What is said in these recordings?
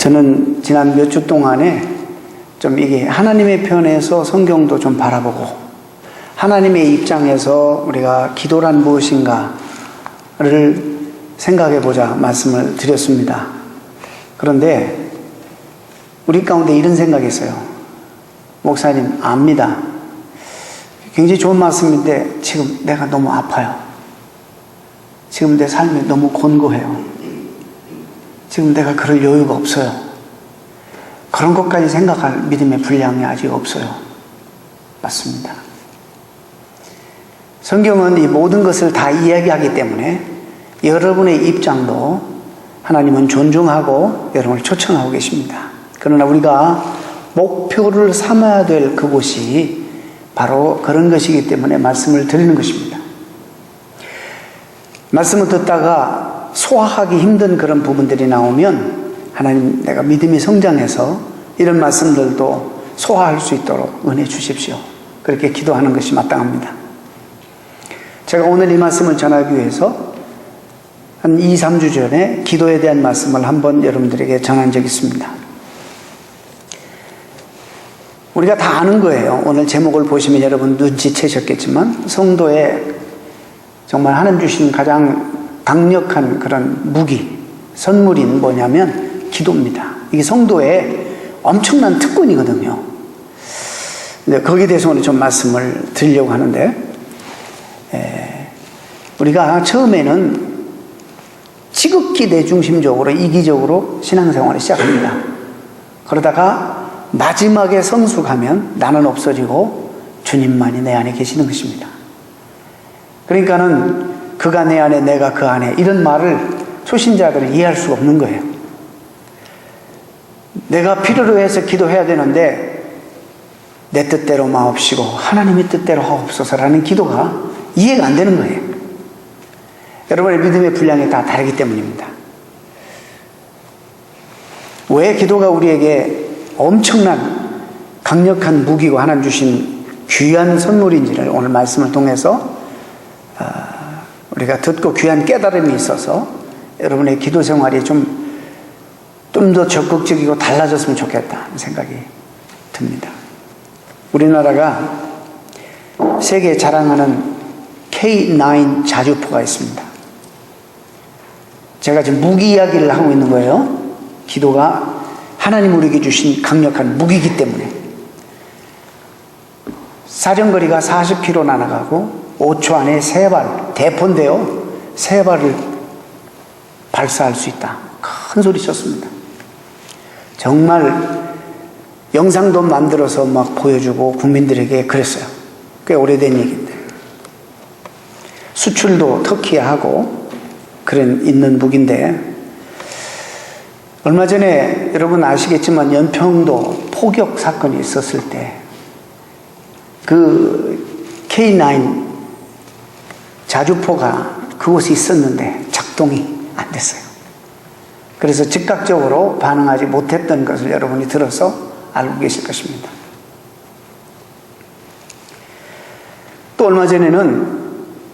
저는 지난 몇 주 동안에 좀 이게 하나님의 편에서 성경도 좀 바라보고 하나님의 입장에서 우리가 기도란 무엇인가를 생각해 보자 말씀을 드렸습니다. 그런데 우리 가운데 이런 생각이 있어요. 목사님, 압니다. 굉장히 좋은 말씀인데 지금 내가 너무 아파요. 지금 내 삶이 너무 곤고해요. 지금 내가 그럴 여유가 없어요. 그런 것까지 생각할 믿음의 분량이 아직 없어요. 맞습니다. 성경은 이 모든 것을 다 이야기하기 때문에 여러분의 입장도 하나님은 존중하고 여러분을 초청하고 계십니다. 그러나 우리가 목표를 삼아야 될 그곳이 바로 그런 것이기 때문에 말씀을 드리는 것입니다. 말씀을 듣다가 소화하기 힘든 그런 부분들이 나오면 하나님, 내가 믿음이 성장해서 이런 말씀들도 소화할 수 있도록 은혜 주십시오. 그렇게 기도하는 것이 마땅합니다. 제가 오늘 이 말씀을 전하기 위해서 한 2, 3주 전에 기도에 대한 말씀을 한번 여러분들에게 전한 적이 있습니다. 우리가 다 아는 거예요. 오늘 제목을 보시면 여러분 눈치채셨겠지만 성도의 정말 하나님 주신 가장 강력한 그런 무기, 선물인 뭐냐면 기도입니다. 이게 성도의 엄청난 특권이거든요. 근데 거기에 대해서 오늘 좀 말씀을 드리려고 하는데, 우리가 처음에는 지극히 내중심적으로 이기적으로 신앙생활을 시작합니다. 그러다가 마지막에 성숙하면 나는 없어지고 주님만이 내 안에 계시는 것입니다. 그러니까는 그가 내 안에 내가 그 안에, 이런 말을 초신자들은 이해할 수가 없는 거예요. 내가 필요로 해서 기도해야 되는데 내 뜻대로 마옵시고 하나님의 뜻대로 하옵소서라는 기도가 이해가 안 되는 거예요. 여러분의 믿음의 분량이 다 다르기 때문입니다. 왜 기도가 우리에게 엄청난 강력한 무기고 하나님 주신 귀한 선물인지를 오늘 말씀을 통해서 우리가 듣고 귀한 깨달음이 있어서 여러분의 기도 생활이 좀 더 적극적이고 달라졌으면 좋겠다는 생각이 듭니다. 우리나라가 세계에 자랑하는 K9 자주포가 있습니다. 제가 지금 무기 이야기를 하고 있는 거예요. 기도가 하나님 우리에게 주신 강력한 무기이기 때문에. 사정거리가 40km 나가고 5초 안에 3발, 대포인데요, 3발을 발사할 수 있다. 큰 소리 쳤습니다. 정말 영상도 만들어서 막 보여주고 국민들에게 그랬어요. 꽤 오래된 얘기인데. 수출도 터키에 하고 그런 있는 무기인데, 얼마 전에 여러분 아시겠지만 연평도 포격 사건이 있었을 때 그 K9 자주포가 그곳에 있었는데 작동이 안 됐어요. 그래서 즉각적으로 반응하지 못했던 것을 여러분이 들어서 알고 계실 것입니다. 또 얼마 전에는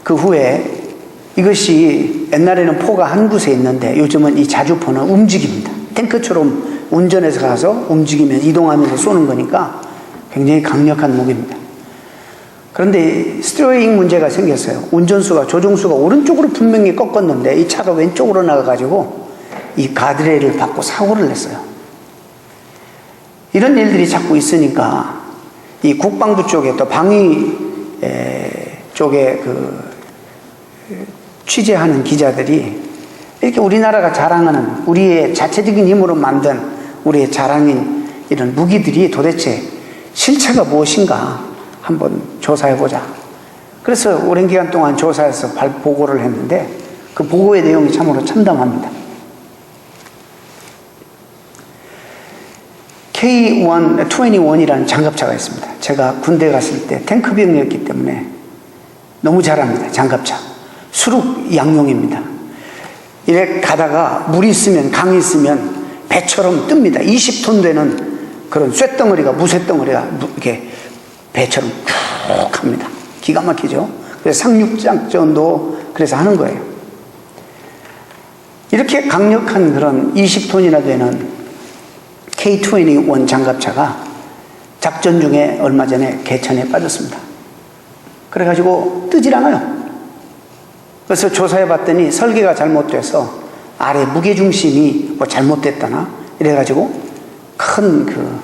그 후에 이것이, 옛날에는 포가 한 곳에 있는데 요즘은 이 자주포는 움직입니다. 탱크처럼 운전해서 가서 움직이면서 이동하면서 쏘는 거니까 굉장히 강력한 무기입니다. 그런데 스티어링 문제가 생겼어요. 운전수가, 조종수가 오른쪽으로 분명히 꺾었는데 이 차가 왼쪽으로 나가가지고 이 가드레일을 받고 사고를 냈어요. 이런 일들이 자꾸 있으니까 이 국방부 쪽에 또 방위 쪽에 그 취재하는 기자들이 이렇게 우리나라가 자랑하는, 우리의 자체적인 힘으로 만든 우리의 자랑인 이런 무기들이 도대체 실체가 무엇인가 한번 조사해보자. 그래서 오랜 기간 동안 조사해서 보고를 했는데 그 보고의 내용이 참으로 참담합니다. K-21이라는 장갑차가 있습니다. 제가 군대 갔을 때 탱크병이었기 때문에 너무 잘 압니다. 장갑차. 수륙 양용입니다. 이렇게 가다가 물이 있으면, 강이 있으면 배처럼 뜹니다. 20톤 되는 그런 쇳덩어리가, 무쇠덩어리가 이렇게 배처럼 쭉 합니다. 기가 막히죠. 그래서 상륙작전도 그래서 하는 거예요. 이렇게 강력한 그런 20톤이나 되는 K-21 장갑차가 작전 중에 얼마 전에 개천에 빠졌습니다. 그래가지고 뜨질 않아요. 그래서 조사해 봤더니 설계가 잘못돼서 아래 무게중심이 뭐 잘못됐다나 이래가지고 큰 그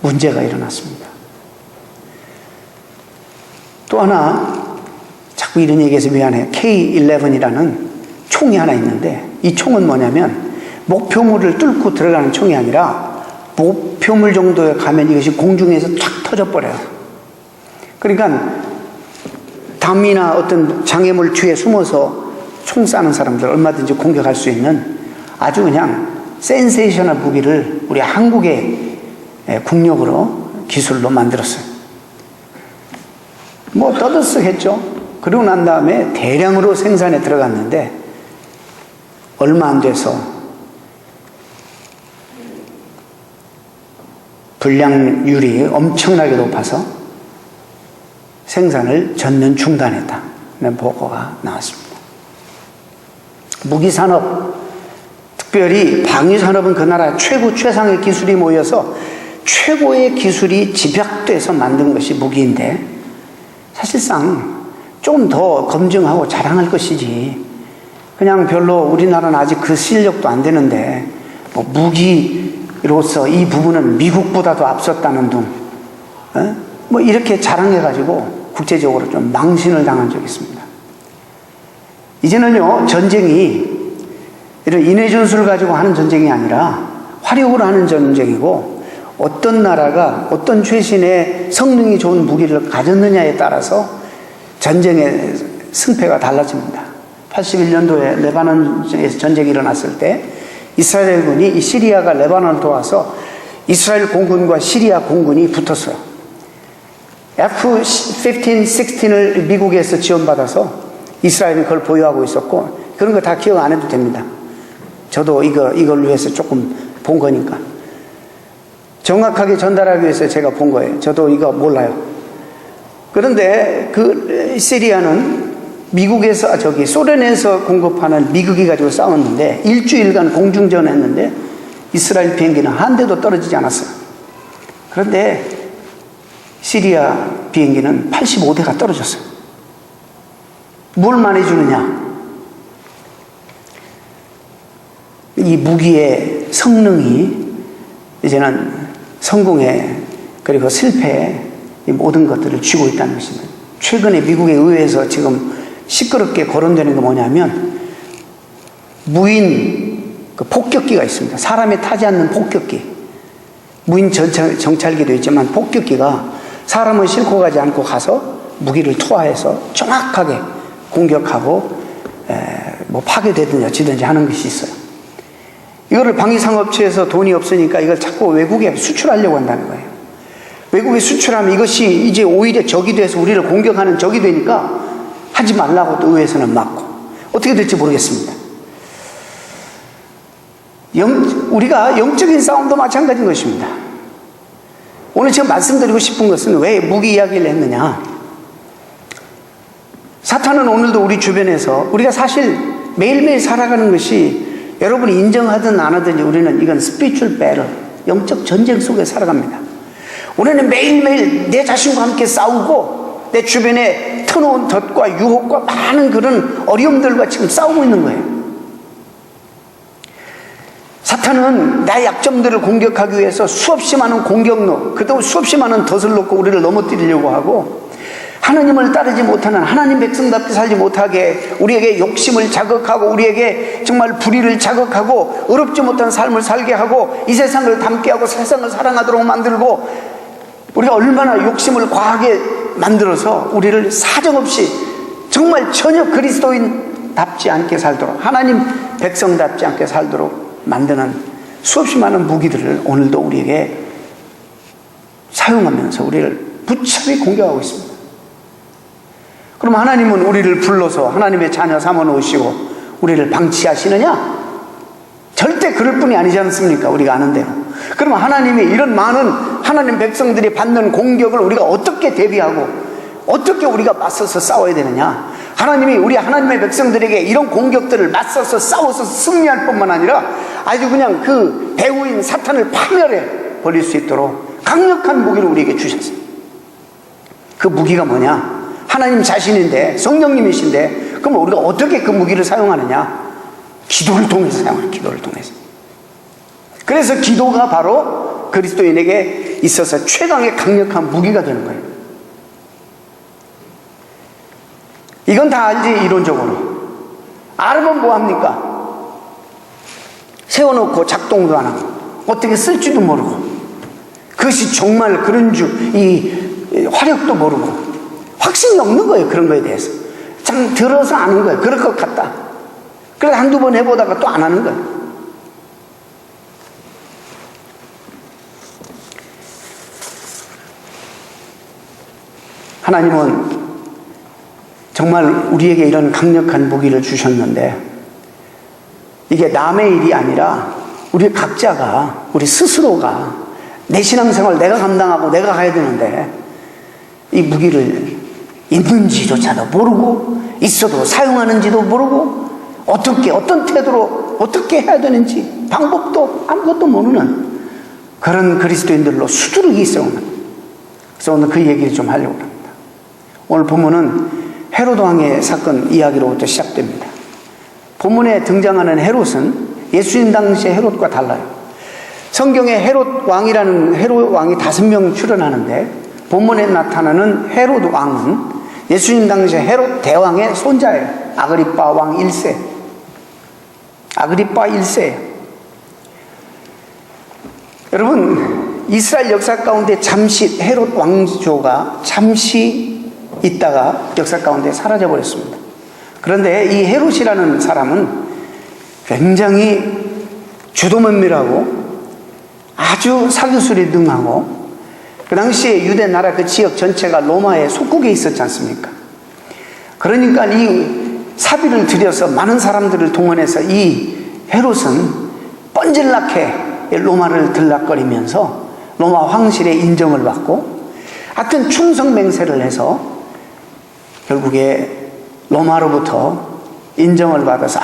문제가 일어났습니다. 또 하나, 자꾸 이런 얘기해서 미안해요. K-11이라는 총이 하나 있는데 이 총은 뭐냐면 목표물을 뚫고 들어가는 총이 아니라 목표물 정도에 가면 이것이 공중에서 탁 터져버려요. 그러니까 담이나 어떤 장애물 뒤에 숨어서 총 쏴는 사람들 얼마든지 공격할 수 있는 아주 그냥 센세이셔널 무기를 우리 한국의 국력으로 기술로 만들었어요. 뭐 떠들썩했죠. 그러고 난 다음에 대량으로 생산에 들어갔는데 얼마 안 돼서 불량률이 엄청나게 높아서 생산을 전면 중단했다는 보고가 나왔습니다. 무기산업, 특별히 방위산업은 그 나라 최고 최상의 기술이 모여서 최고의 기술이 집약돼서 만든 것이 무기인데 사실상 좀 더 검증하고 자랑할 것이지 그냥 별로 우리나라는 아직 그 실력도 안 되는데 뭐 무기로서 이 부분은 미국보다도 앞섰다는 둥 뭐 이렇게 자랑해가지고 국제적으로 좀 망신을 당한 적이 있습니다. 이제는요 전쟁이 이런 인해전술을 가지고 하는 전쟁이 아니라 화력으로 하는 전쟁이고 어떤 나라가 어떤 최신의 성능이 좋은 무기를 가졌느냐에 따라서 전쟁의 승패가 달라집니다. 81년도에 레바논에서 전쟁이 일어났을 때 이스라엘군이 이 시리아가 레바논을 도와서 이스라엘 공군과 시리아 공군이 붙었어요. F-15, 16을 미국에서 지원받아서 이스라엘이 그걸 보유하고 있었고 그런 거 다 기억 안 해도 됩니다. 저도 이걸 위해서 조금 본 거니까. 정확하게 전달하기 위해서 제가 본 거예요. 저도 이거 몰라요. 그런데 그 시리아는 미국에서, 소련에서 공급하는 미국이 가지고 싸웠는데 일주일간 공중전 했는데 이스라엘 비행기는 한 대도 떨어지지 않았어요. 그런데 시리아 비행기는 85대가 떨어졌어요. 뭘 말해주느냐? 이 무기의 성능이 이제는 성공에 그리고 실패에 이 모든 것들을 쥐고 있다는 것입니다. 최근에 미국의 의회에서 지금 시끄럽게 거론되는 게 뭐냐면 무인 그 폭격기가 있습니다. 사람이 타지 않는 폭격기. 무인 정찰기도 있지만 폭격기가 사람을 싣고 가지 않고 가서 무기를 투하해서 정확하게 공격하고 뭐 파괴되든지 어찌든지 하는 것이 있어요. 이거를 방위상업체에서 돈이 없으니까 이걸 자꾸 외국에 수출하려고 한다는 거예요. 외국에 수출하면 이것이 이제 오히려 적이 돼서 우리를 공격하는 적이 되니까 하지 말라고 또 의회에서는 막고 어떻게 될지 모르겠습니다. 우리가 영적인 싸움도 마찬가지인 것입니다. 오늘 제가 말씀드리고 싶은 것은 왜 무기 이야기를 했느냐. 사탄은 오늘도 우리 주변에서 우리가 사실 매일매일 살아가는 것이 여러분이 인정하든 안 하든 우리는 이건 스피리추얼 배럴, 영적 전쟁 속에 살아갑니다. 우리는 매일매일 내 자신과 함께 싸우고 내 주변에 터놓은 덫과 유혹과 많은 그런 어려움들과 지금 싸우고 있는 거예요. 사탄은 나의 약점들을 공격하기 위해서 수없이 많은 공격로, 그도 수없이 많은 덫을 놓고 우리를 넘어뜨리려고 하고 하나님을 따르지 못하는 하나님 백성답게 살지 못하게 우리에게 욕심을 자극하고 우리에게 정말 불의를 자극하고 의롭지 못한 삶을 살게 하고 이 세상을 닮게 하고 세상을 사랑하도록 만들고 우리가 얼마나 욕심을 과하게 만들어서 우리를 사정없이 정말 전혀 그리스도인답지 않게 살도록 하나님 백성답지 않게 살도록 만드는 수없이 많은 무기들을 오늘도 우리에게 사용하면서 우리를 무차별히 공격하고 있습니다. 그럼 하나님은 우리를 불러서 하나님의 자녀 삼아 놓으시고 우리를 방치하시느냐? 절대 그럴 뿐이 아니지 않습니까? 우리가 아는 대로. 그럼 하나님이 이런 많은 하나님 백성들이 받는 공격을 우리가 어떻게 대비하고 어떻게 우리가 맞서서 싸워야 되느냐? 하나님이 우리 하나님의 백성들에게 이런 공격들을 맞서서 싸워서 승리할 뿐만 아니라 아주 그냥 그 배후인 사탄을 파멸해 벌릴 수 있도록 강력한 무기를 우리에게 주셨어요. 그 무기가 뭐냐? 하나님 자신인데, 성령님이신데, 그럼 우리가 어떻게 그 무기를 사용하느냐? 기도를 통해서 사용하는, 기도를 통해서. 그래서 기도가 바로 그리스도인에게 있어서 최강의 강력한 무기가 되는 거예요. 이건 다 알지, 이론적으로. 알면 뭐합니까? 세워놓고 작동도 안 하고 어떻게 쓸지도 모르고, 그것이 정말 그런 이 화력도 모르고 확신이 없는 거예요. 그런 거에 대해서 참 들어서 아는 거예요. 그럴 것 같다. 그래서 한두 번 해보다가 또 안 하는 거예요. 하나님은 정말 우리에게 이런 강력한 무기를 주셨는데, 이게 남의 일이 아니라 우리 각자가, 우리 스스로가 내 신앙생활 내가 감당하고 내가 가야 되는데, 이 무기를 있는지조차도 모르고, 있어도 사용하는지도 모르고, 어떤 태도로 어떻게 해야 되는지 방법도 아무것도 모르는 그런 그리스도인들로 수두룩이 있어요. 그래서 오늘 그 얘기를 좀 하려고 합니다. 오늘 본문은 헤롯 왕의 사건 이야기로부터 시작됩니다. 본문에 등장하는 헤롯은 예수님 당시의 헤롯과 달라요. 성경에 헤롯 왕이라는 헤롯 왕이 5명 출연하는데, 본문에 나타나는 헤롯 왕은 예수님 당시의 헤롯 대왕의 손자예요. 아그리빠 왕 1세. 아그리빠 1세예요. 여러분, 이스라엘 역사 가운데 잠시 헤롯 왕조가 잠시 있다가 역사 가운데 사라져 버렸습니다. 그런데 이 헤롯이라는 사람은 굉장히 주도면밀하고 아주 사교술이 능하고, 그 당시에 유대 나라 그 지역 전체가 로마의 속국에 있었지 않습니까? 그러니까 이 사비를 들여서 많은 사람들을 동원해서 이 헤롯은 뻔질나게 로마를 들락거리면서 로마 황실의 인정을 받고, 하여튼 충성맹세를 해서 결국에 로마로부터 인정을 받아서,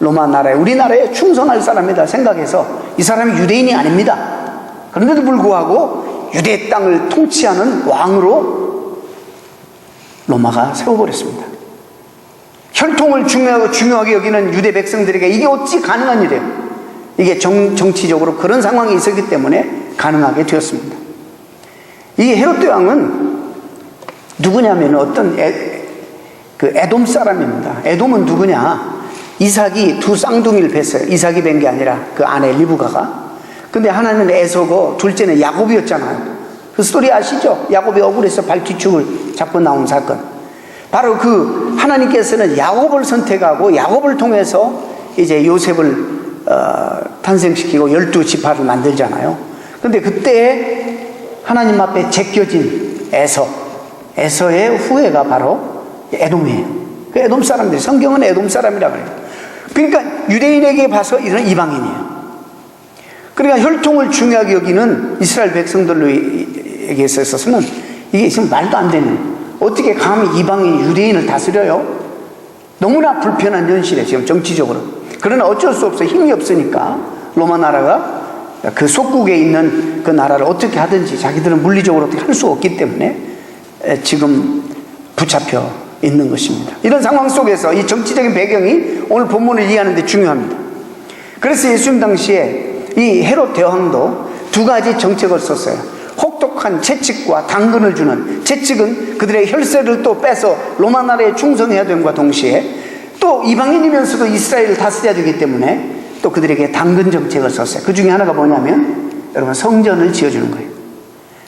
로마 나라에, 우리나라에 충성할 사람이다 생각해서, 이 사람이 유대인이 아닙니다. 그런데도 불구하고 유대 땅을 통치하는 왕으로 로마가 세워버렸습니다. 혈통을 중요하게 여기는 유대 백성들에게 이게 어찌 가능한 일이에요. 이게 정치적으로 그런 상황이 있었기 때문에 가능하게 되었습니다. 이 헤롯 왕은 누구냐면 어떤 에돔 사람입니다. 에돔은 누구냐? 이삭이 2 쌍둥이를 뱄어요. 이삭이 뵌 게 아니라 그 아내 리브가가. 근데 하나는 에서고 둘째는 야곱이었잖아요. 그 스토리 아시죠? 야곱이 억울해서 발뒤축을 잡고 나온 사건. 바로 그 하나님께서는 야곱을 선택하고 야곱을 통해서 이제 요셉을 탄생시키고 12지파를 만들잖아요. 근데 그때 하나님 앞에 제껴진 에서의 후예가 바로 에돔이에요. 그 에돔 사람들이, 성경은 에돔 사람이라고 해요. 그러니까 유대인에게 봐서 이런 이방인이에요. 그러니까 혈통을 중요하게 여기는 이스라엘 백성들에게 있어서는 이게 지금 말도 안 되는, 어떻게 감히 이방인 유대인을 다스려요? 너무나 불편한 현실에 지금 정치적으로. 그러나 어쩔 수 없어. 힘이 없으니까 로마 나라가 그 속국에 있는 그 나라를 어떻게 하든지 자기들은 물리적으로 어떻게 할 수 없기 때문에 지금 붙잡혀 있는 것입니다. 이런 상황 속에서 이 정치적인 배경이 오늘 본문을 이해하는 데 중요합니다. 그래서 예수님 당시에 이 헤롯 대왕도 2가지 정책을 썼어요. 혹독한 채찍과 당근을 주는, 채찍은 그들의 혈세를 또 빼서 로마 나라에 충성해야 됨과 동시에 또 이방인이면서도 이스라엘을 다스려야 되기 때문에 또 그들에게 당근 정책을 썼어요. 그 중에 하나가 뭐냐면 여러분, 성전을 지어주는 거예요.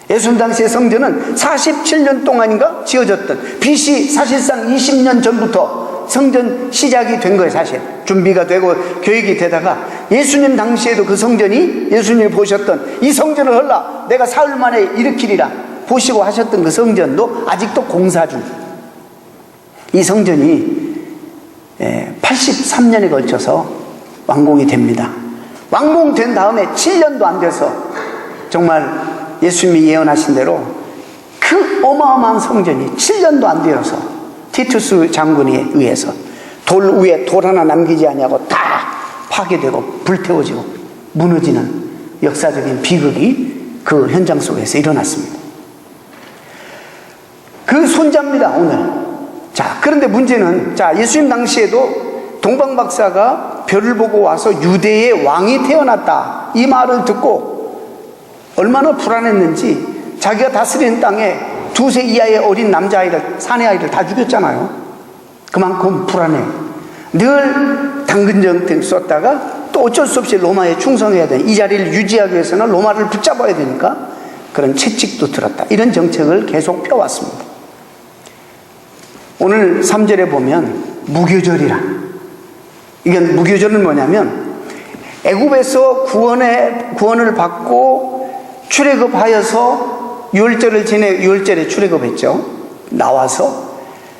예수님 당시의 성전은 47년 동안인가 지어졌던, BC 사실상 20년 전부터 성전 시작이 된 거예요. 사실 준비가 되고 계획이 되다가 예수님 당시에도 그 성전이, 예수님이 보셨던 이 성전을 헐라 내가 사흘 만에 일으키리라 보시고 하셨던 그 성전도 아직도 공사 중. 이 성전이 83년에 걸쳐서 완공이 됩니다. 완공된 다음에 7년도 안 돼서 정말 예수님이 예언하신 대로 그 어마어마한 성전이 7년도 안 되어서 티투스 장군에 의해서 돌 위에 돌 하나 남기지 않냐고 다 파괴되고 불태워지고 무너지는 역사적인 비극이 그 현장 속에서 일어났습니다. 그 손자입니다, 오늘. 자, 그런데 문제는, 자, 예수님 당시에도 동방박사가 별을 보고 와서 유대의 왕이 태어났다, 이 말을 듣고 얼마나 불안했는지 자기가 다스리는 땅에 2세 이하의 어린 남자아이들, 사내아이들 다 죽였잖아요. 그만큼 불안해. 늘 당근정택 썼다가 또 어쩔 수 없이 로마에 충성해야 돼. 이 자리를 유지하기 위해서는 로마를 붙잡아야 되니까 그런 채찍도 들었다. 이런 정책을 계속 펴왔습니다. 오늘 3절에 보면 무교절이라. 이건 무교절은 뭐냐면 애굽에서 구원을 받고 출애굽하여서 유월절을 지내, 유월절에 출애굽했죠. 나와서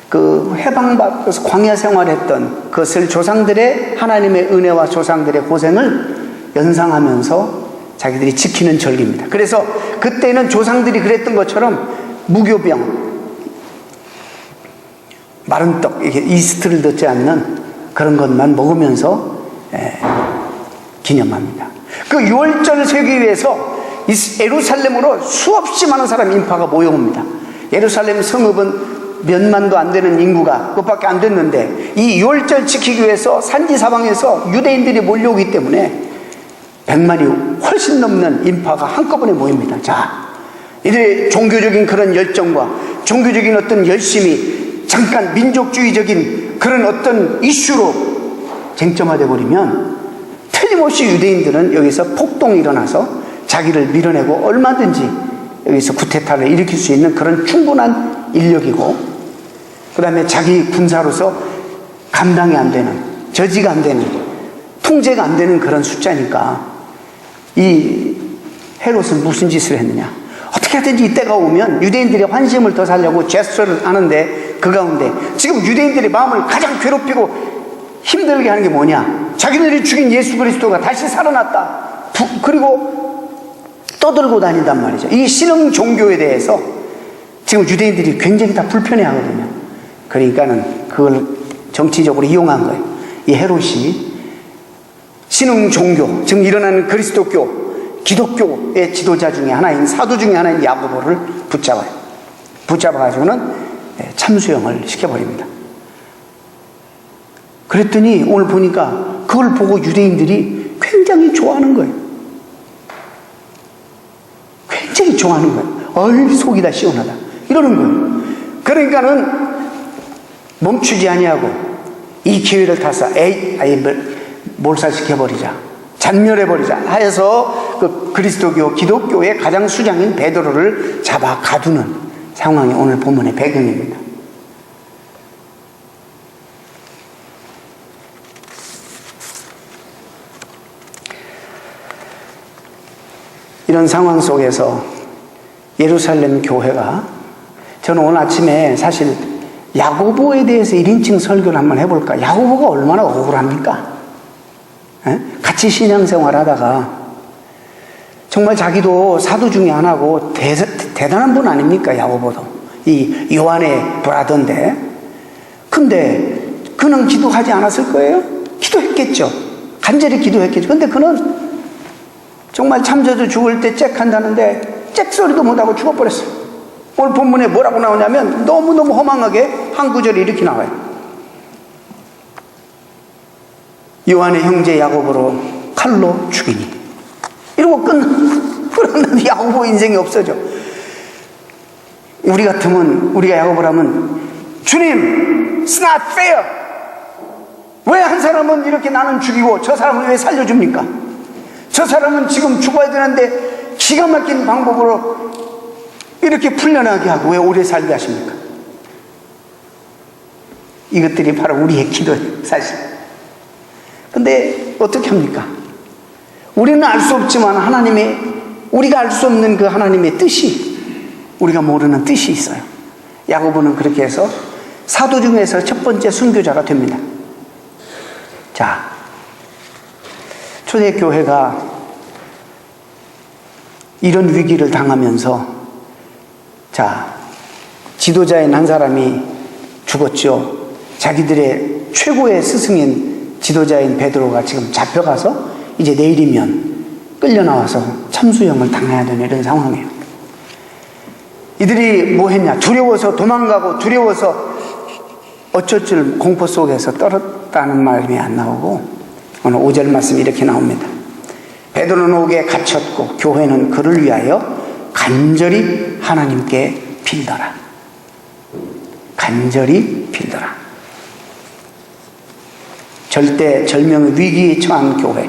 그 해방받아서 광야 생활했던 그것을 조상들의 하나님의 은혜와 조상들의 고생을 연상하면서 자기들이 지키는 절기입니다. 그래서 그때는 조상들이 그랬던 것처럼 무교병, 마른 떡, 이게 이스트를 넣지 않는 그런 것만 먹으면서 기념합니다. 그 유월절을 세우기 위해서 예루살렘으로 수없이 많은 사람 인파가 모여옵니다. 예루살렘 성읍은 몇만도 안 되는 인구가 그것밖에 안 됐는데 이 유월절 지키기 위해서 산지 사방에서 유대인들이 몰려오기 때문에 100만이 훨씬 넘는 인파가 한꺼번에 모입니다. 자, 이들의 종교적인 그런 열정과 종교적인 어떤 열심이 잠깐 민족주의적인 그런 어떤 이슈로 쟁점화되어 버리면 틀림없이 유대인들은 여기서 폭동이 일어나서 자기를 밀어내고 얼마든지 여기서 쿠데타를 일으킬 수 있는 그런 충분한 인력이고, 그 다음에 자기 군사로서 감당이 안 되는, 저지가 안 되는, 통제가 안 되는 그런 숫자니까 이 헤롯은 무슨 짓을 했느냐. 어떻게 하든지 이때가 오면 유대인들의 환심을 더 살려고 제스처를 하는데, 그 가운데 지금 유대인들의 마음을 가장 괴롭히고 힘들게 하는 게 뭐냐. 자기들이 죽인 예수 그리스도가 다시 살아났다. 그리고 떠들고 다닌단 말이죠. 이 신흥 종교에 대해서 지금 유대인들이 굉장히 다 불편해 하거든요. 그러니까는 그걸 정치적으로 이용한 거예요. 이 헤롯이 신흥 종교, 지금 일어나는 그리스도교, 기독교의 지도자 중에 하나인, 사도 중에 하나인 야고보를 붙잡아요. 붙잡아가지고는 참수형을 시켜버립니다. 그랬더니 오늘 보니까 그걸 보고 유대인들이 굉장히 좋아하는 거예요. 굉장히 좋아하는 거예요. 속이 다 시원하다 이러는 거예요. 그러니까는 멈추지 아니하고 이 기회를 타서 몰살시켜버리자, 잔멸해버리자 하여서 그 그리스도교, 기독교의 가장 수장인 베드로를 잡아 가두는 상황이 오늘 본문의 배경입니다. 이런 상황 속에서 예루살렘 교회가, 저는 오늘 아침에 사실 야고보에 대해서 1인칭 설교를 한번 해볼까. 야고보가 얼마나 억울합니까? 같이 신앙생활 하다가 정말 자기도 사도 중에 하나고 대단한 분 아닙니까? 야고보도 이 요한의 브라더인데, 근데 그는 기도하지 않았을 거예요? 기도했겠죠. 간절히 기도했겠죠. 근데 그는 정말 참져도 죽을 때 짹 한다는데 짹 소리도 못하고 죽어버렸어요. 오늘 본문에 뭐라고 나오냐면 너무너무 허망하게 한 구절이 이렇게 나와요. 요한의 형제 야고보로 칼로 죽이니. 이러고 그러면 야고보 인생이 없어져. 우리 같으면, 우리가 야고보라면, 주님, it's not fair. 왜 한 사람은 이렇게 나는 죽이고 저 사람은 왜 살려줍니까? 저 사람은 지금 죽어야 되는데 기가 막힌 방법으로 이렇게 풀려나게 하고 왜 오래 살게 하십니까? 이것들이 바로 우리의 기도예요, 사실. 근데 어떻게 합니까? 우리는 알 수 없지만 우리가 알 수 없는 그 하나님의 뜻이, 우리가 모르는 뜻이 있어요. 야고보는 그렇게 해서 사도 중에서 첫 번째 순교자가 됩니다. 자, 초대교회가 이런 위기를 당하면서, 자, 지도자인 한 사람이 죽었죠. 자기들의 최고의 스승인 지도자인 베드로가 지금 잡혀가서 이제 내일이면 끌려 나와서 참수형을 당해야 되는 이런 상황이에요. 이들이 뭐 했냐? 두려워서 도망가고 두려워서 어쩔 줄 공포 속에서 떨었다는 말이 안 나오고 오늘 5절 말씀이 이렇게 나옵니다. 베드로는 옥에 갇혔고 교회는 그를 위하여 간절히 하나님께 빌더라. 간절히 빌더라. 절대 절명의 위기에 처한 교회.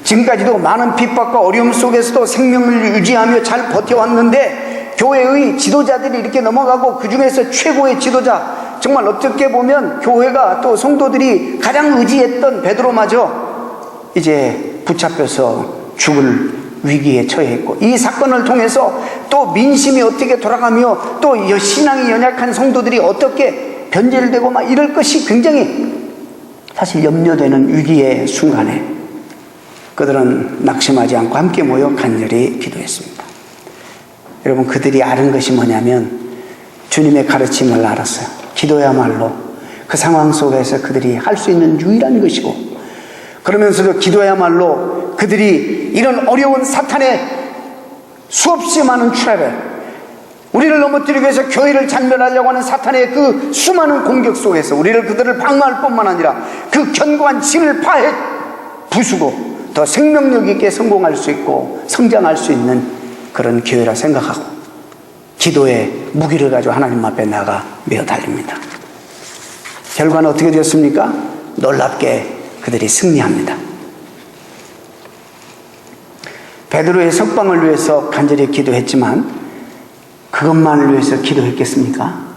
지금까지도 많은 핍박과 어려움 속에서도 생명을 유지하며 잘 버텨왔는데 교회의 지도자들이 이렇게 넘어가고 그 중에서 최고의 지도자, 정말 어떻게 보면 교회가 또 성도들이 가장 의지했던 베드로마저 이제 붙잡혀서 죽을 위기에 처해있고, 이 사건을 통해서 또 민심이 어떻게 돌아가며 또 신앙이 연약한 성도들이 어떻게 변질되고 막 이럴 것이 굉장히 사실 염려되는 위기의 순간에 그들은 낙심하지 않고 함께 모여 간절히 기도했습니다. 여러분, 그들이 아는 것이 뭐냐면 주님의 가르침을 알았어요. 기도야말로 그 상황 속에서 그들이 할 수 있는 유일한 것이고, 그러면서도 기도야말로 그들이 이런 어려운 사탄의 수없이 많은 트랩에 우리를 넘어뜨리기 위해서 교회를 잔멸하려고 하는 사탄의 그 수많은 공격 속에서 그들을 방어할 뿐만 아니라 그 견고한 진을 파해 부수고 더 생명력 있게 성공할 수 있고 성장할 수 있는 그런 기회라 생각하고 기도의 무기를 가지고 하나님 앞에 나가 메어 달립니다. 결과는 어떻게 되었습니까? 놀랍게 그들이 승리합니다. 베드로의 석방을 위해서 간절히 기도했지만 그것만을 위해서 기도했겠습니까?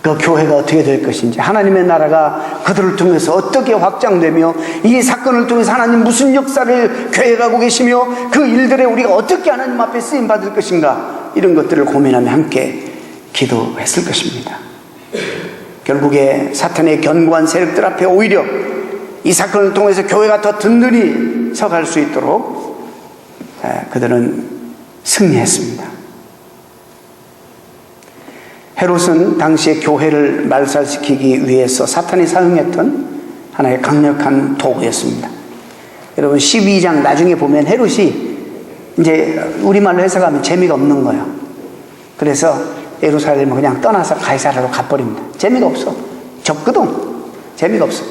그 교회가 어떻게 될 것인지, 하나님의 나라가 그들을 통해서 어떻게 확장되며 이 사건을 통해서 하나님 무슨 역사를 계획하고 계시며 그 일들에 우리가 어떻게 하나님 앞에 쓰임받을 것인가, 이런 것들을 고민하며 함께 기도했을 것입니다. 결국에 사탄의 견고한 세력들 앞에 오히려 이 사건을 통해서 교회가 더 든든히 서갈 수 있도록 그들은 승리했습니다. 헤롯은 당시에 교회를 말살시키기 위해서 사탄이 사용했던 하나의 강력한 도구였습니다. 여러분, 12장 나중에 보면 헤롯이 이제 우리말로 해석하면 재미가 없는 거예요. 그래서 예루살렘을 그냥 떠나서 가이사라로 가버립니다. 재미가 없어. 적거든. 재미가 없어.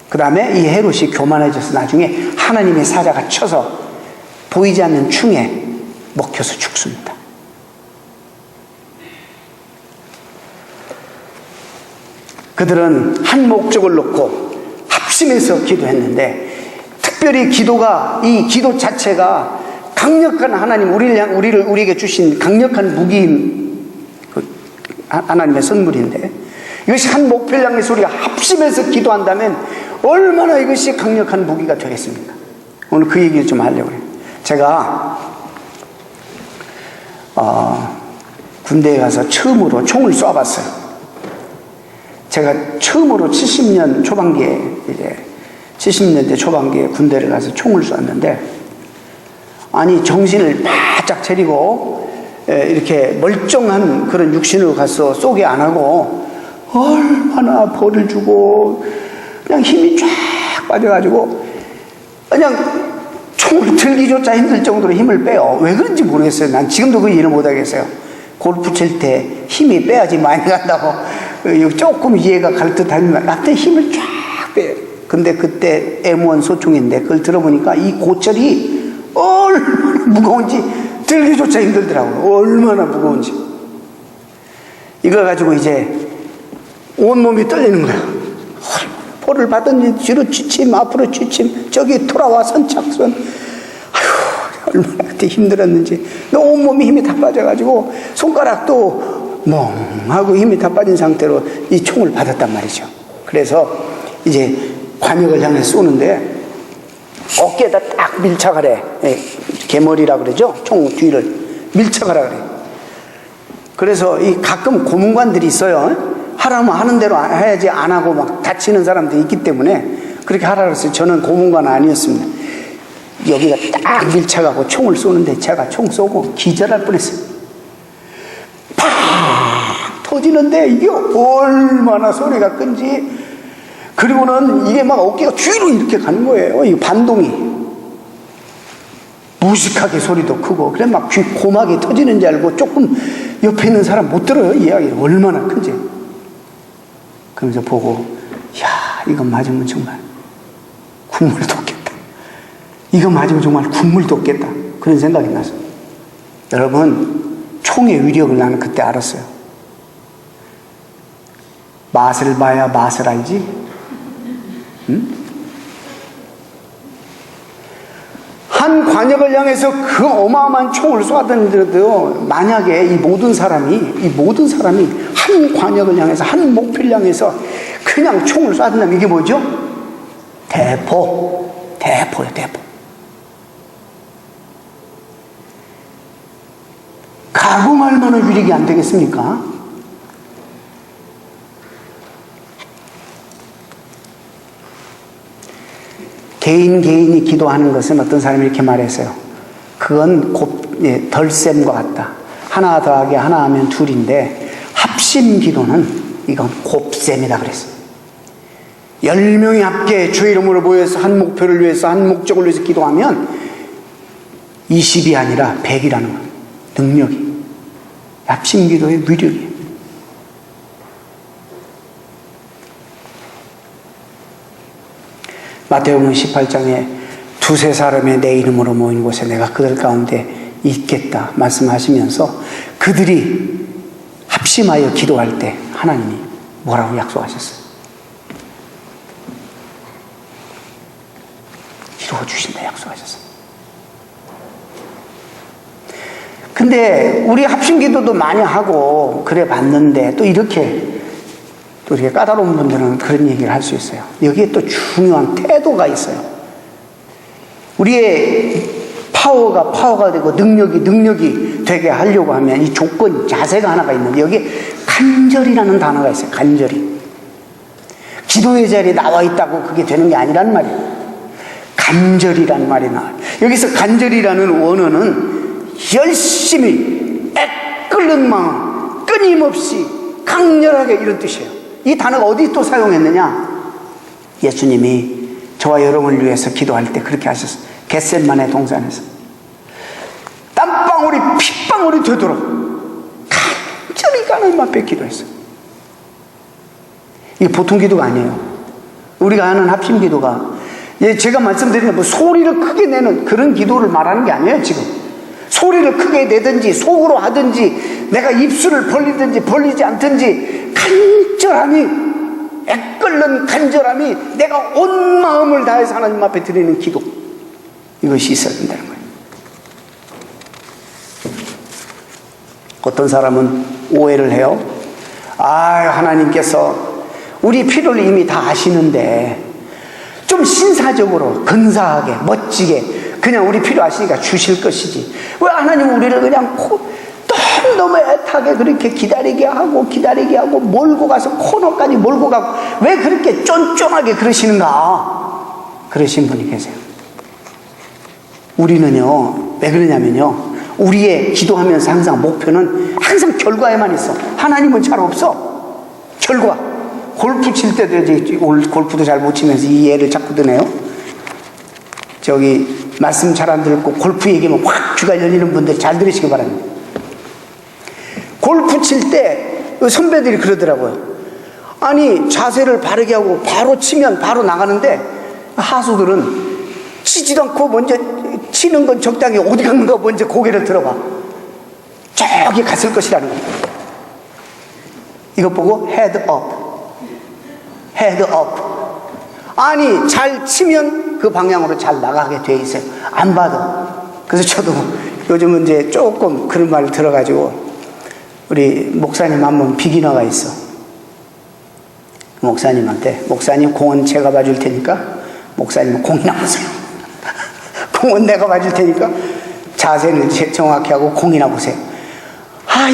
그 다음에 이 헤롯이 교만해져서 나중에 하나님의 사자가 쳐서 보이지 않는 충에 먹혀서 죽습니다. 그들은 한 목적을 놓고 합심해서 기도했는데, 특별히 이 기도 자체가 강력한 하나님, 우리에게 주신 강력한 무기인 하나님의 선물인데, 이것이 한 목표를 향해서 우리가 합심해서 기도한다면 얼마나 이것이 강력한 무기가 되겠습니까? 오늘 그 얘기를 좀 하려고 해요. 제가 군대에 가서 처음으로 총을 쏴봤어요. 제가 처음으로 70년 초반기에, 이제 70년대 초반기에 군대를 가서 총을 쐈는데, 아니, 정신을 바짝 차리고 이렇게 멀쩡한 그런 육신으로 가서 쏘게 안 하고 얼마나 벌을 주고 그냥 힘이 쫙 빠져가지고 그냥 총을 들기조차 힘들 정도로 힘을 빼요. 왜 그런지 모르겠어요. 난 지금도 그 이해를 못하겠어요. 골프 칠 때 힘이 빼야지 많이 간다고 조금 이해가 갈 듯 하지만 나한테 힘을 쫙 빼요. 근데 그때 M1 소총인데 그걸 들어보니까 이 고철이 얼마나 무거운지 들기조차 힘들더라고요. 얼마나 무거운지. 이거 가지고 이제 온몸이 떨리는 거야. 볼을 받았는지 뒤로 취침, 앞으로 취침, 저기 돌아와 선착선. 아휴, 얼마나 그때 힘들었는지. 온몸이 힘이 다 빠져가지고 손가락도 멍하고 힘이 다 빠진 상태로 이 총을 받았단 말이죠. 그래서 이제 관역을 향해 쏘는데 어깨에다 딱 밀착하래. 개머리라 그러죠. 총 뒤를 밀착하라 그래. 그래서 이 가끔 고문관들이 있어요. 하라면 하는 대로 해야지 안 하고 막 다치는 사람들이 있기 때문에 그렇게 하라 그랬어요. 저는 고문관 아니었습니다. 여기가 딱 밀착하고 총을 쏘는데 제가 총 쏘고 기절할 뻔했어요. 팍 터지는데 이게 얼마나 소리가 큰지. 그리고는 이게 막 어깨가 뒤로 이렇게 가는 거예요. 이 반동이. 무식하게 소리도 크고, 그래 막 귀 고막이 터지는 줄 알고 조금 옆에 있는 사람 못 들어요. 이야기 얼마나 큰지. 그러면서 보고, 야, 이거 맞으면 정말 국물 돋겠다. 이거 맞으면 정말 국물 돋겠다. 그런 생각이 났어요. 여러분, 총의 위력을 나는 그때 알았어요. 맛을 봐야 맛을 알지? 응? 한 관역을 향해서 그 어마어마한 총을 쏘았던데도 만약에 이 모든 사람이 한 관역을 향해서 한 목표를 향해서 그냥 총을 쏘았다면 이게 뭐죠? 대포예요, 대포. 가공할 만한 위력이 안 되겠습니까? 개인이 기도하는 것은 어떤 사람이 이렇게 말했어요. 그건 덜셈과 같다. 하나 더하기 하나 하면 둘인데 합심 기도는 이건 곱셈이다 그랬어요. 10명이 함께 주의 이름으로 모여서 한 목표를 위해서 한 목적을 위해서 기도하면 20이 아니라 100이라는 거예요. 능력이. 합심 기도의 위력이에요. 마태복음 18장에 두세 사람이 내 이름으로 모인 곳에 내가 그들 가운데 있겠다 말씀하시면서 그들이 합심하여 기도할 때 하나님이 뭐라고 약속하셨어요? 이루어 주신다 약속하셨어요. 근데 우리 합심 기도도 많이 하고 그래 봤는데 또 이렇게 까다로운 분들은 그런 얘기를 할 수 있어요. 여기에 또 중요한 태도가 있어요. 우리의 파워가 되고 능력이 되게 하려고 하면 이 조건, 자세가 하나가 있는데 여기에 간절이라는 단어가 있어요. 간절히. 기도의 자리에 나와 있다고 그게 되는 게 아니란 말이에요. 간절이란 말이 나와요. 여기서 간절이라는 원어는 열심히 애끓는 마음, 끊임없이 강렬하게 이런 뜻이에요. 이 단어가 어디 또 사용했느냐? 예수님이 저와 여러분을 위해서 기도할 때 그렇게 하셨어요. 겟세마네 동산에서 땀방울이 핏방울이 되도록 간절히 하나님 앞에 기도했어요. 이게 보통 기도가 아니에요. 우리가 하는 합심 기도가 제가 말씀드리는 뭐 소리를 크게 내는 그런 기도를 말하는 게 아니에요. 지금 소리를 크게 내든지 속으로 하든지 내가 입술을 벌리든지 벌리지 않든지 간절함이, 애끓는 간절함이 내가 온 마음을 다해서 하나님 앞에 드리는 기도, 이것이 있어야 된다는 거예요. 어떤 사람은 오해를 해요. 하나님께서 우리 필요를 이미 다 아시는데 좀 신사적으로 근사하게 멋지게 그냥 우리 필요하시니까 주실 것이지 왜 하나님 우리를 그냥 너무 애타게 그렇게 기다리게 하고 몰고 가서 코너까지 몰고 가고 왜 그렇게 쫀쫀하게 그러시는가? 그러신 분이 계세요. 우리는요, 왜 그러냐면요, 우리의 기도하면서 항상 목표는 항상 결과에만 있어. 하나님은 잘 없어. 결과. 골프 칠 때도 오늘 골프도 잘 못 치면서 이 예를 자꾸 드네요. 저기 말씀 잘 안 듣고 골프 얘기하면 확 귀가 열리는 분들 잘 들으시기 바랍니다. 골프 칠 때 선배들이 그러더라고요. 아니 자세를 바르게 하고 바로 치면 바로 나가는데 하수들은 치지도 않고 먼저 치는 건 적당히 어디 갔는가 먼저 고개를 들어봐. 저기 갔을 것이라는 거예요. 이거 보고 헤드 업. 아니 잘 치면 그 방향으로 잘 나가게 돼 있어요. 안 봐도. 그래서 저도 요즘은 이제 조금 그런 말을 들어가지고 우리 목사님 한 분 비기너가 있어. 목사님한테 목사님 공은 제가 봐줄 테니까 목사님은 공이나 보세요. 공은 내가 봐줄 테니까 자세는 정확히 하고 공이나 보세요.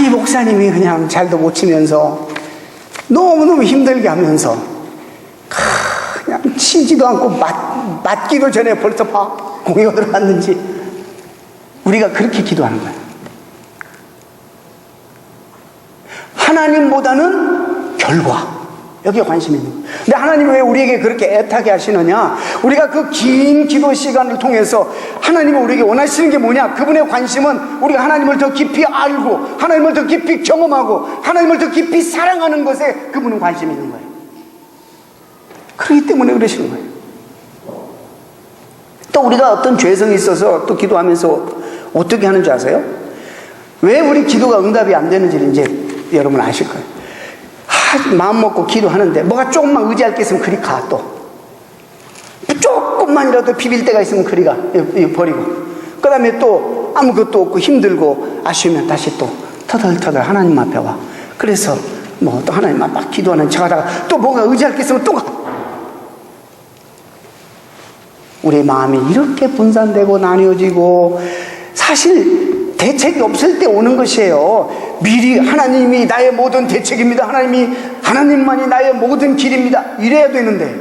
이 목사님이 그냥 잘도 못 치면서 너무너무 힘들게 하면서 그냥 치지도 않고 맞기도 전에 벌써 봐. 공이 어디로 갔는지. 우리가 그렇게 기도하는 거예요. 하나님보다는 결과. 여기에 관심이 있는 거예요. 근데 하나님은 왜 우리에게 그렇게 애타게 하시느냐? 우리가 그 긴 기도 시간을 통해서 하나님은 우리에게 원하시는 게 뭐냐? 그분의 관심은 우리가 하나님을 더 깊이 알고 하나님을 더 깊이 경험하고 하나님을 더 깊이 사랑하는 것에 그분은 관심이 있는 거예요. 그렇기 때문에 그러시는 거예요. 또 우리가 어떤 죄성이 있어서 또 기도하면서 어떻게 하는지 아세요? 왜 우리 기도가 응답이 안 되는지를 이제 여러분 아실 거예요. 마음 먹고 기도하는데 뭐가 조금만 의지할 게 있으면 그리 가. 또 조금만이라도 비빌 때가 있으면 그리 가. 버리고 그 다음에 또 아무것도 없고 힘들고 아쉬우면 다시 또 터덜터덜 하나님 앞에 와. 그래서 뭐 또 하나님 앞에 막 기도하는 척 하다가 또 뭐가 의지할 게 있으면 또 가. 우리의 마음이 이렇게 분산되고 나뉘어지고 사실 대책이 없을 때 오는 것이에요. 미리 하나님이 나의 모든 대책입니다. 하나님만이 나의 모든 길입니다. 이래야 되는데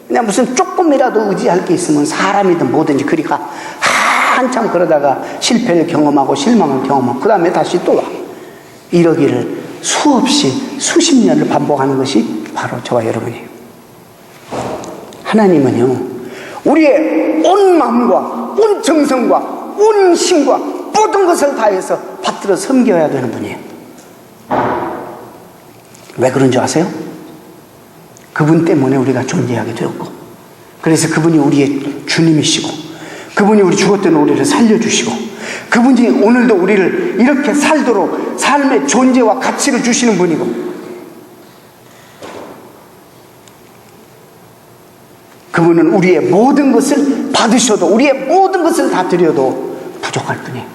그냥 무슨 조금이라도 의지할 게 있으면 사람이든 뭐든지 그리 가. 한참 그러다가 실패를 경험하고 실망을 경험하고 그 다음에 다시 또 와. 이러기를 수없이 수십 년을 반복하는 것이 바로 저와 여러분이에요. 하나님은요 우리의 온 마음과 온 정성과 온 힘과 모든 것을 다해서 받들어 섬겨야 되는 분이에요. 왜 그런 줄 아세요? 그분 때문에 우리가 존재하게 되었고 그래서 그분이 우리의 주님이시고 그분이 우리 죽었던 우리를 살려주시고 그분이 오늘도 우리를 이렇게 살도록 삶의 존재와 가치를 주시는 분이고 그분은 우리의 모든 것을 받으셔도 우리의 모든 것을 다 드려도 부족할 뿐이에요.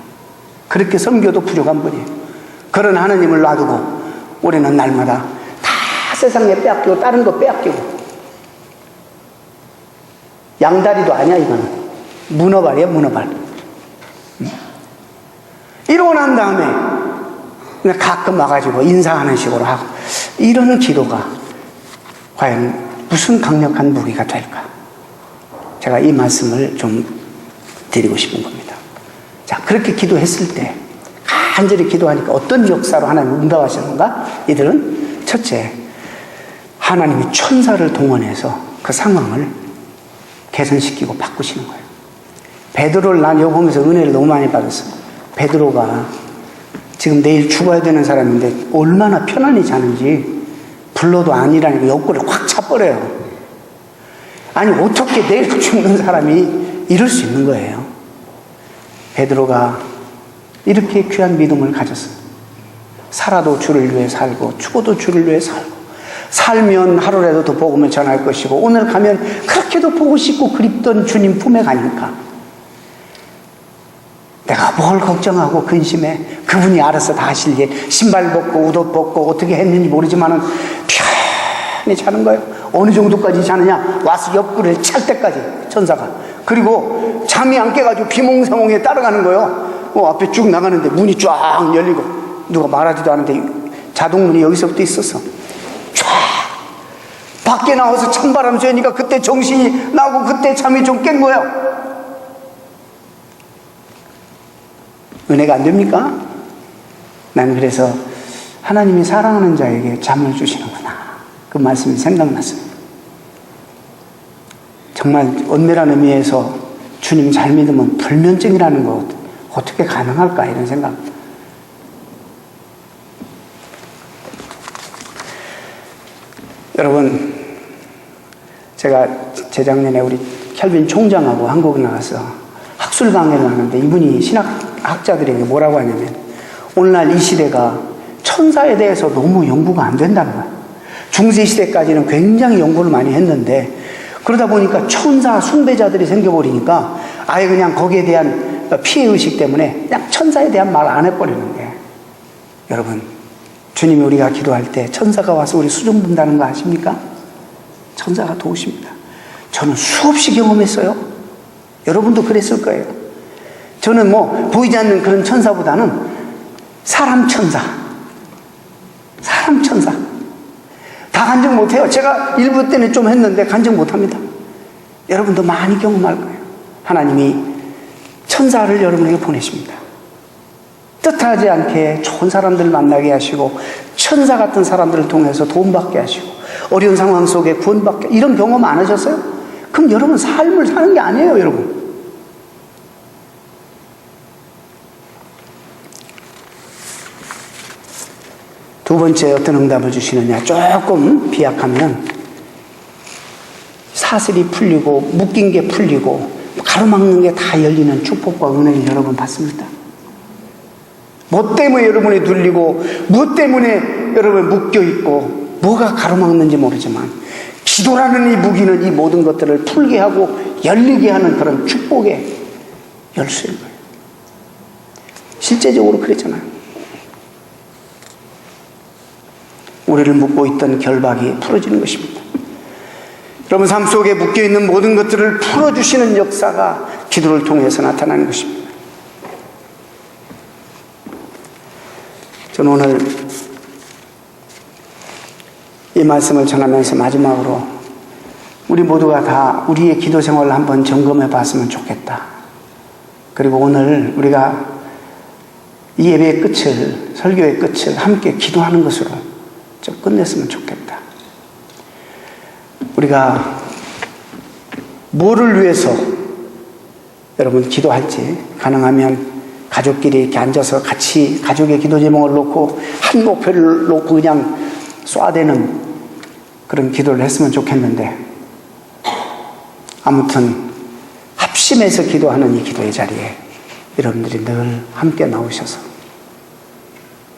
그렇게 섬겨도 부족한 분이에요. 그런 하나님을 놔두고 우리는 날마다 다 세상에 빼앗기고 다른 거 빼앗기고 양다리도 아니야. 이거는 문어발이야. 문어발. 이러고 난 다음에 그냥 가끔 와가지고 인사하는 식으로 하고 이러는 기도가 과연 무슨 강력한 무기가 될까? 제가 이 말씀을 좀 드리고 싶은 겁니다. 자, 그렇게 기도했을 때 간절히 기도하니까 어떤 역사로 하나님 응답하시는가? 이들은 첫째, 하나님이 천사를 동원해서 그 상황을 개선시키고 바꾸시는 거예요. 베드로를 난 이거 보면서 은혜를 너무 많이 받았어요. 베드로가 지금 내일 죽어야 되는 사람인데 얼마나 편안히 자는지 불러도 아니라니까 옆구리를 확 차버려요. 아니 어떻게 내일 죽는 사람이 이럴 수 있는 거예요. 베드로가 이렇게 귀한 믿음을 가졌어요. 살아도 주를 위해 살고 죽어도 주를 위해 살고 살면 하루라도 더 복음을 전할 것이고 오늘 가면 그렇게도 보고 싶고 그립던 주님 품에 가니까 내가 뭘 걱정하고 근심해. 그분이 알아서 다 하실 일. 신발 벗고 옷 벗고 어떻게 했는지 모르지만은 편히 자는 거예요. 어느 정도까지 자느냐? 와서 옆구리를 찰 때까지 천사가. 그리고 잠이 안 깨가지고 비몽사몽에 따라가는 거예요. 앞에 쭉 나가는데 문이 쫙 열리고 누가 말하지도 않는데 자동문이 여기서부터 있었어. 쫙 밖에 나와서 찬바람 쐬니까 그때 정신이 나고 그때 잠이 좀 깬 거예요. 은혜가 안 됩니까? 난 그래서 하나님이 사랑하는 자에게 잠을 주시는구나. 그 말씀이 생각났어요. 정말 엄밀한 의미에서 주님 잘 믿으면 불면증이라는 거 어떻게 가능할까 이런 생각. 여러분, 제가 재작년에 우리 켈빈 총장하고 한국 나가서 학술 강의를 하는데 이분이 신학자들에게 뭐라고 하냐면 오늘날 이 시대가 천사에 대해서 너무 연구가 안 된다는 거예요. 중세시대까지는 굉장히 연구를 많이 했는데 그러다 보니까 천사 숭배자들이 생겨버리니까 아예 그냥 거기에 대한 피해의식 때문에 그냥 천사에 대한 말 안 해버리는 거예요. 여러분, 주님이 우리가 기도할 때 천사가 와서 우리 수종 본다는 거 아십니까? 천사가 도우십니다. 저는 수없이 경험했어요. 여러분도 그랬을 거예요. 저는 뭐 보이지 않는 그런 천사보다는 사람 천사 다 간증 못해요. 제가 일부 때는 좀 했는데 간증 못합니다. 여러분도 많이 경험할 거예요. 하나님이 천사를 여러분에게 보내십니다. 뜻하지 않게 좋은 사람들을 만나게 하시고 천사 같은 사람들을 통해서 도움받게 하시고 어려운 상황 속에 구원받게, 이런 경험 안 하셨어요? 그럼 여러분 삶을 사는 게 아니에요, 여러분. 두 번째 어떤 응답을 주시느냐. 조금 비약하면 사슬이 풀리고 묶인 게 풀리고 가로막는 게 다 열리는 축복과 은혜를 여러분 받습니다. 뭐 때문에 여러분이 눌리고 뭐 때문에 여러분 묶여있고 뭐가 가로막는지 모르지만 기도라는 이 무기는 이 모든 것들을 풀게 하고 열리게 하는 그런 축복의 열쇠인 거예요. 실제적으로 그랬잖아요. 우리를 묶고 있던 결박이 풀어지는 것입니다. 여러분 삶 속에 묶여있는 모든 것들을 풀어주시는 역사가 기도를 통해서 나타나는 것입니다. 저는 오늘 이 말씀을 전하면서 마지막으로 우리 모두가 다 우리의 기도 생활을 한번 점검해 봤으면 좋겠다. 그리고 오늘 우리가 이 예배의 끝을, 설교의 끝을 함께 기도하는 것으로 좀 끝냈으면 좋겠다. 우리가 뭐를 위해서 여러분 기도할지, 가능하면 가족끼리 이렇게 앉아서 같이 가족의 기도 제목을 놓고 한 목표를 놓고 그냥 쏴대는 그런 기도를 했으면 좋겠는데, 아무튼 합심해서 기도하는 이 기도의 자리에 여러분들이 늘 함께 나오셔서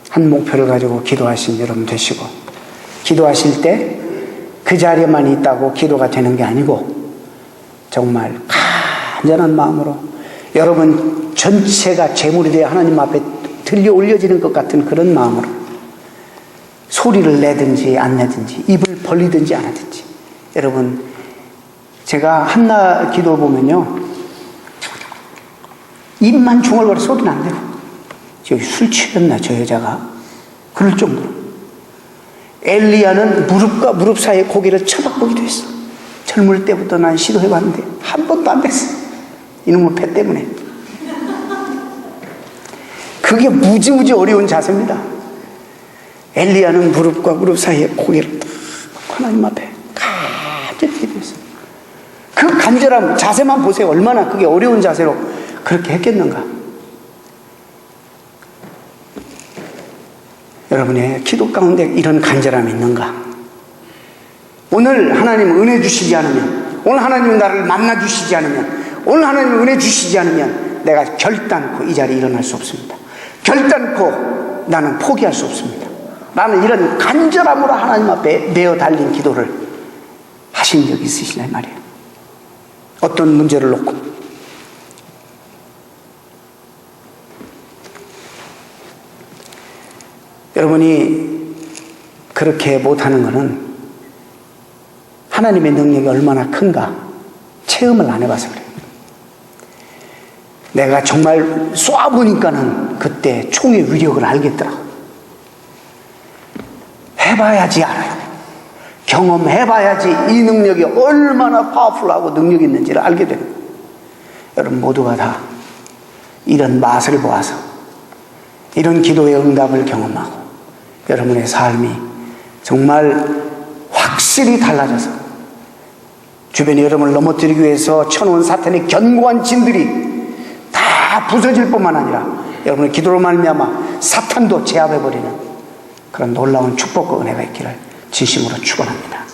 한 목표를 가지고 기도하신 여러분 되시고, 기도하실 때 그 자리에만 있다고 기도가 되는 게 아니고 정말 간절한 마음으로 여러분 전체가 제물이 되어 하나님 앞에 들려 올려지는 것 같은 그런 마음으로 소리를 내든지 안 내든지 입을 벌리든지 안 하든지, 여러분 제가 한나 기도 보면요 입만 중얼거려 소리는 안 되고, 저기 술 취했나 저 여자가 그럴 정도로. 엘리야는 무릎과 무릎 사이에 고개를 쳐박보기도 했어. 젊을 때부터 난 시도해봤는데 한 번도 안 됐어. 이놈의 배 때문에. 그게 무지무지 어려운 자세입니다. 엘리야는 무릎과 무릎 사이에 고개를 딱 하나님 앞에 간절히 기도했어. 그 간절함 자세만 보세요. 얼마나 그게 어려운 자세로 그렇게 했겠는가. 여러분의 기도 가운데 이런 간절함이 있는가? 오늘 하나님 은혜 주시지 않으면, 오늘 하나님 나를 만나 주시지 않으면, 오늘 하나님 은혜 주시지 않으면 내가 결단코 이 자리에 일어날 수 없습니다. 결단코 나는 포기할 수 없습니다. 나는 이런 간절함으로 하나님 앞에 메어 달린 기도를 하신 적이 있으시냐 말이에요. 어떤 문제를 놓고. 여러분이 그렇게 못하는 것은 하나님의 능력이 얼마나 큰가 체험을 안 해봐서 그래요. 내가 정말 쏴보니까는 그때 총의 위력을 알겠더라고. 해봐야지 알아요. 경험해봐야지 이 능력이 얼마나 파워풀하고 능력이 있는지를 알게 됩니다. 여러분 모두가 다 이런 맛을 보아서 이런 기도의 응답을 경험하고 여러분의 삶이 정말 확실히 달라져서 주변에 여러분을 넘어뜨리기 위해서 쳐놓은 사탄의 견고한 진들이 다 부서질 뿐만 아니라 여러분의 기도로 말미암아 사탄도 제압해버리는 그런 놀라운 축복과 은혜가 있기를 진심으로 축원합니다.